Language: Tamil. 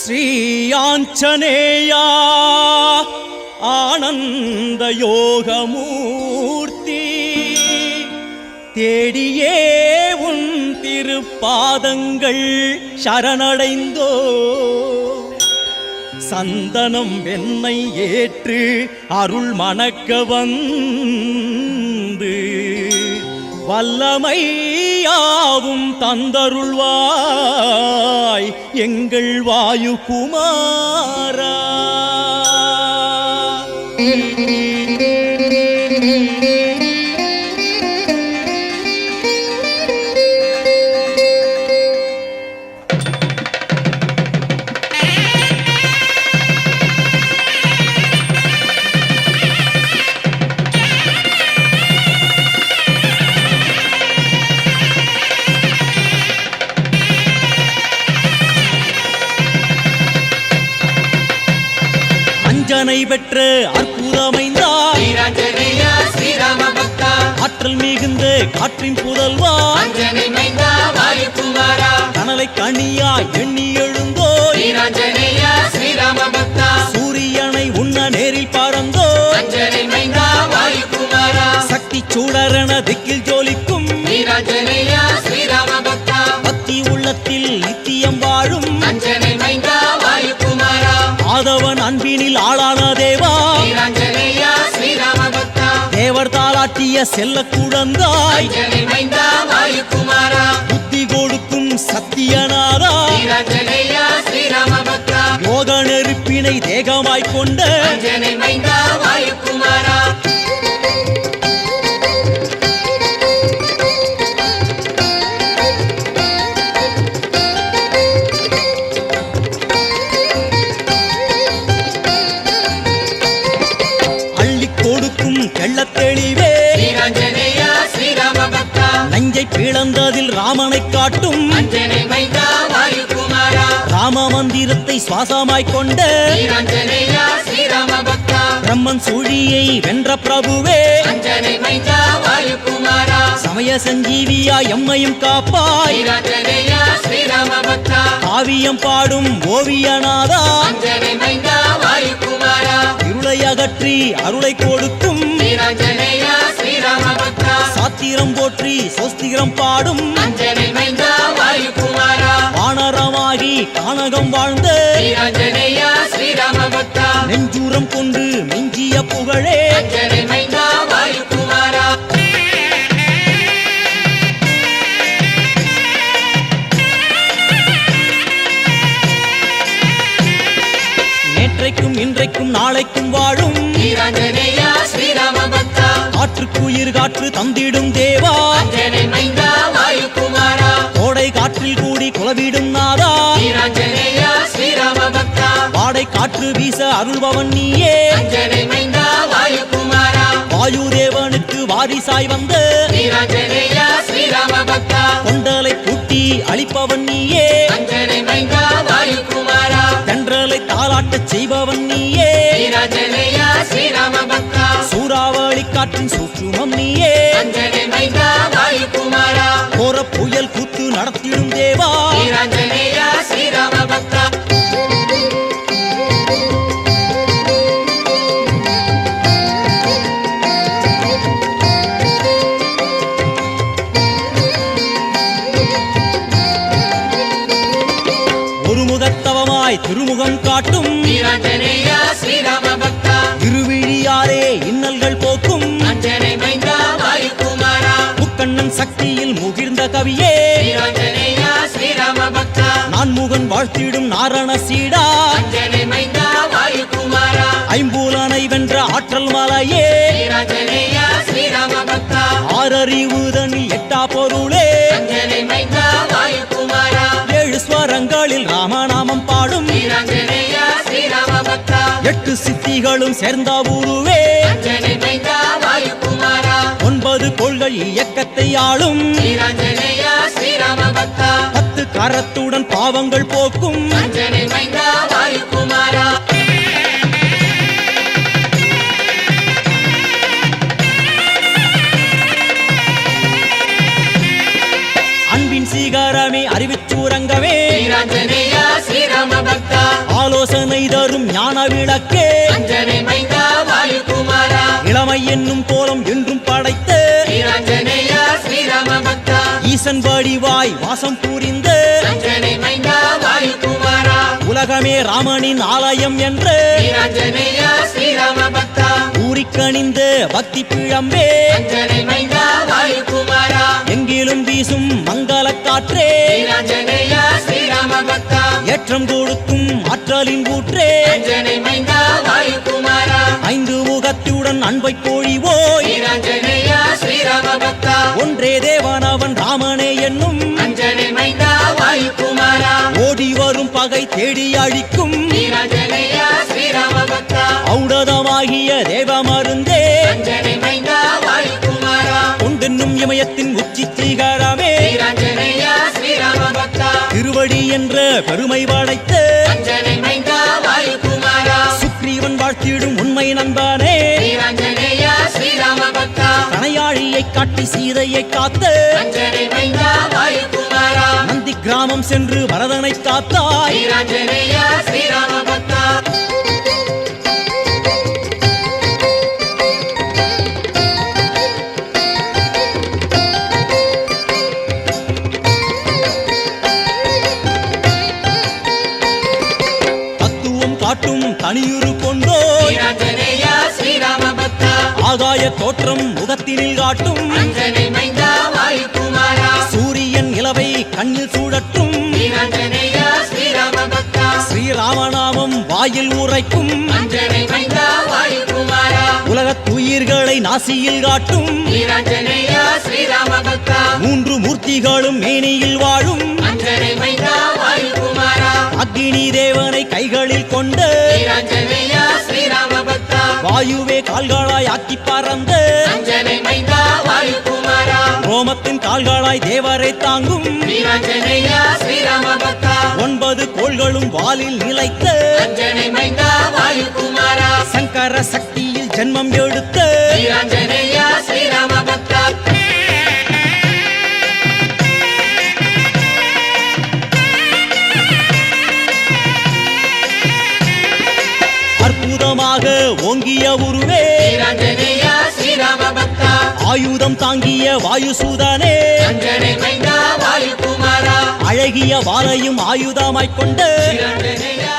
श्री आंजनेया आनंद योगमूर्ति தேடியே உன் திருப்பாதங்கள் சரணடைந்தோ சந்தனம் வெண்ணை ஏற்று அருள் மணக்க வந்து வல்லமையாவும் தந்தருள்வாய் எங்கள் வாயுகுமாரா. அஞ்சனை பெற்ற அற்புதமைந்தாய் வீராஞ்சனேயா ஸ்ரீராம பக்தா, ஆற்றல் மிகுந்த காற்றின் புதல்வா அஞ்சனை மைந்தா வாயுகுமாரா, கனலை கனியா எண்ணி எழுந்தோய் வீராஞ்சனேயா ஸ்ரீராம பக்தா, சூரியனை உண்ண நேரில் பறந்தோ அஞ்சனை மைந்தா வாயுகுமாரா, சக்தி சூடரண திக்கில் ஜோலிக்கும் வீராஞ்சனேயா ஸ்ரீராம பக்தா, பக்தி உள்ளத்தில் நித்தியம் வாழும் அஞ்சனை மைந்தா வாயுகுமாரா, ஆதவன் அன்பினில் ஆளான தேவா வீராஞ்சனேயா ஸ்ரீராம பக்தா, தேவர் தாளாட்டிய செல்ல குழந்தாய் அஞ்சனை மைந்தா வாயுகுமாரா, புத்தி கொடுக்கும் சத்தியநாதா வீராஞ்சனேயா ஸ்ரீராம பக்தா, யோக நெருப்பினை தேகமாய்க் கொண்ட அஞ்சனை மைந்தா வாயுகுமாரா, தெளிவே வீராஞ்சனேயா ஸ்ரீராம பக்தா, நஞ்சை பிளந்ததில் ராமனை காட்டும் அஞ்சனை மைந்தா வாயுகுமாரா, ராம மந்திரத்தை சுவாசமாய்க் கொண்ட வீராஞ்சனேயா ஸ்ரீராம பக்தா, பிரம்மன் சூழியை வென்ற பிரபுவே அஞ்சனை மைந்தா வாயுகுமாரா, சமய சஞ்சீவியா எம்மையும் காப்பாய் வீராஞ்சனேயா ஸ்ரீராம பக்தா, காவியம் பாடும் ஓவியநாதா அஞ்சனை மைந்தா வாயுகுமாரா, இருளை அகற்றி அருளை கொடுக்கும் வீராஞ்சனேயா ஸ்ரீராம பக்தா, சாத்திரம் போற்றி சோஸ்திரம் பாடும் அஞ்சனை மைந்தா வாயுகுமாரா, வானரமாகி கானகம் வாழ்ந்த வீராஞ்சனேயா ஸ்ரீராம பக்தா, நெஞ்சூரம் கொண்டு மிஞ்சிய புகழே அஞ்சனை மைந்தா வாயுகுமாரா, நேற்றைக்கும் இன்றைக்கும் நாளைக்கும் வாழும் வீராஞ்சனேயா ஸ்ரீராம பக்தா, காற்றுக்குயிர் காற்று தந்திடும் தேவா அஞ்சனை மைந்தா வாயுகுமாரா, கோடை காற்றில் கூடி குலவிடும் நாதா வீராஞ்சனேயா ஸ்ரீராம பக்தா, வாடை காற்று வீச அருள்பவன் நீயே அஞ்சனை மைந்தா வாயுகுமாரா, வாயு தேவனுக்கு வாரிசாய் வந்த வீராஞ்சனேயா ஸ்ரீராம பக்தா, கொண்டலை பூட்டி அழிப்பவன் நீயே அஞ்சனை மைந்தா வாயுகுமாரா, தென்றலை தாளாட்டச் செய்பவன் நீயே வீராஞ்சனேயா ஸ்ரீராம பக்தா, சூறாவளி காற்றின் சூற்றுமம் நீயே அஞ்சனை மைந்தா வாயுகுமாரா, கோர புயல் கூத்து நடத்திடும் தேவா வீராஞ்சனேயா ஸ்ரீராம பக்தா, ஒரு முகத்தவமாய் திருமுகம் காட்டும் வீராஞ்சனேயா ஸ்ரீராம பக்தா, திருவிழியாரே இன்னல்கள் போக்கும் அஞ்சனை மைந்தா வாயுகுமாரா, முக்கண்ணன் சக்தியில் முகிர்ந்த கவியே வீராஞ்சனேயா ஸ்ரீராம பக்தா, நான்முகன் வாழ்த்திடும் நாரண சீடா அஞ்சனை மைந்தா வாயுகுமாரா, ஐம்பூலனை வென்ற ஆற்றல் மலையே வீராஞ்சனேயா ஸ்ரீராம பக்தா, ஆறறிவுதனில் எட்டா பொருளே அஞ்சனை மைந்தா வாயுகுமாரா, ஏழு ஸ்வரங்களில் ராமநாமம் பாடும் வீராஞ்சனேயா ஸ்ரீராம பக்தா, எட்டு சித்திகளும் சேர்ந்த உருவே அஞ்சனை மைந்தா வாயுகுமாரா, 9 கொள்கை இயக்கத்தை ஆளும் வீராஞ்சனேயா ஸ்ரீராம பக்தா, 10 கரத்துடன் பாவங்கள் போக்கும் அஞ்சனை மைந்தா வாயுகுமாரா, அன்பின் சீகாரமே அறிவிச்சூரங்கமே வீராஞ்சனேயா ஸ்ரீராம பக்தா, விளக்கே அஞ்சனை மைந்தா வாயுகுமாரா இளமை என்னும் கோலம் என்றும் படைத்த வீராஞ்சனேயா ஸ்ரீராம பக்தா ஈசன் வடிவாய் வாசம் புரிந்த அஞ்சனை மைந்தா வாயுகுமாரா உலகமே ராமனின் ஆலயம் என்ற வீராஞ்சனேயா ஸ்ரீராம பக்தா ஊரிக்கணிந்த பக்தி பிழம்பே அஞ்சனை மைந்தா வாயுகுமாரா எங்கிலும் வீசும் மங்கள காற்றே வீராஞ்சனேயா ஸ்ரீராம பக்தா ஏற்றம் கொடுக்கும் ஆற்றலின் ஊற்றே அஞ்சனை மைந்தா வாயுகுமாரா ஐந்து முகத்துடன் அன்பை பொழிவோய் வீராஞ்சனேயா ஸ்ரீராம பக்தா ஒன்றே தேவனவன் ராமனே என்னும் அஞ்சனை மைந்தா வாயுகுமாரா ஓடி வரும் பகை தேடி அழிக்கும் வீராஞ்சனேயா ஸ்ரீராம பக்தா ஔடதமாகிய தேவமருந்தே அஞ்சனை மைந்தா வாயுகுமாரா கொண்டென்னும் இமயத்தின் உச்சி சிகரமே வீராஞ்சனேயா ஸ்ரீராம பக்தா திருவடி என்ற பெருமை படைத்த அஞ்சனை மைந்தா வாயுகுமாரா சுக்ரீவன் வாழ்த்திடும் உண்மை நண்பனே வீராஞ்சனேயா ஸ்ரீராம பக்தா கணையாழியை காட்டி சீதையை காத்த அஞ்சனை மைந்தா வாயுகுமாரா நந்தி கிராமம் சென்று பரதனை காத்தாய் வீராஞ்சனேயா ஸ்ரீராம பக்தா தத்துவம் காட்டும் தனியுரு கொண்டோய் வீராஞ்சனேயா ஸ்ரீராம பக்தா ஆகாய தோற்றம் முகத்தினில் காட்டும் அஞ்சனை மைந்தா வாயுகுமாரா சூரியன் இலவை கண்ணில் சூடட்டும் வீராஞ்சனேயா ஸ்ரீராம பக்தா ஸ்ரீராமநாமம் வாயில் உரைக்கும் அஞ்சனை மைந்தா வாயுகுமாரா உலகத்துயிர்களை நாசியில் காட்டும் வீராஞ்சனேயா ஸ்ரீராம பக்தா மூன்று மூர்த்திகளும் மேனியில் வாழும் அஞ்சனை மைந்தா வாயுகுமாரா அக்னி தேவனை கைகளில் கொண்ட வீராஞ்சனேயா ஸ்ரீராம பக்தா வாயுவே கால்களாய் ஆக்கி பறந்த அஞ்சனை மைந்தா வாயுகுமாரா ரோமத்தின் கால்களாய் தேவரை தாங்கும் வீராஞ்சனேயா ஸ்ரீராம பக்தா 9 கோள்களும் வாலில் நிலைத்த அஞ்சனை மைந்தா வாயுகுமாரா சங்கர சக்தியில் ஜென்மம் எடுத்த வீராஞ்சனேயா ஸ்ரீராம பக்தா அற்புதமாக ஓங்கிய உருவே வீராஞ்சனேயா ஸ்ரீராம பக்தா ஆயுதம் தாங்கிய வாயுசூதனே அஞ்சனை மைந்தா வாயுகுமாரா அழகிய வாளையும் ஆயுதமாய்க் கொண்ட வீராஞ்சனேயா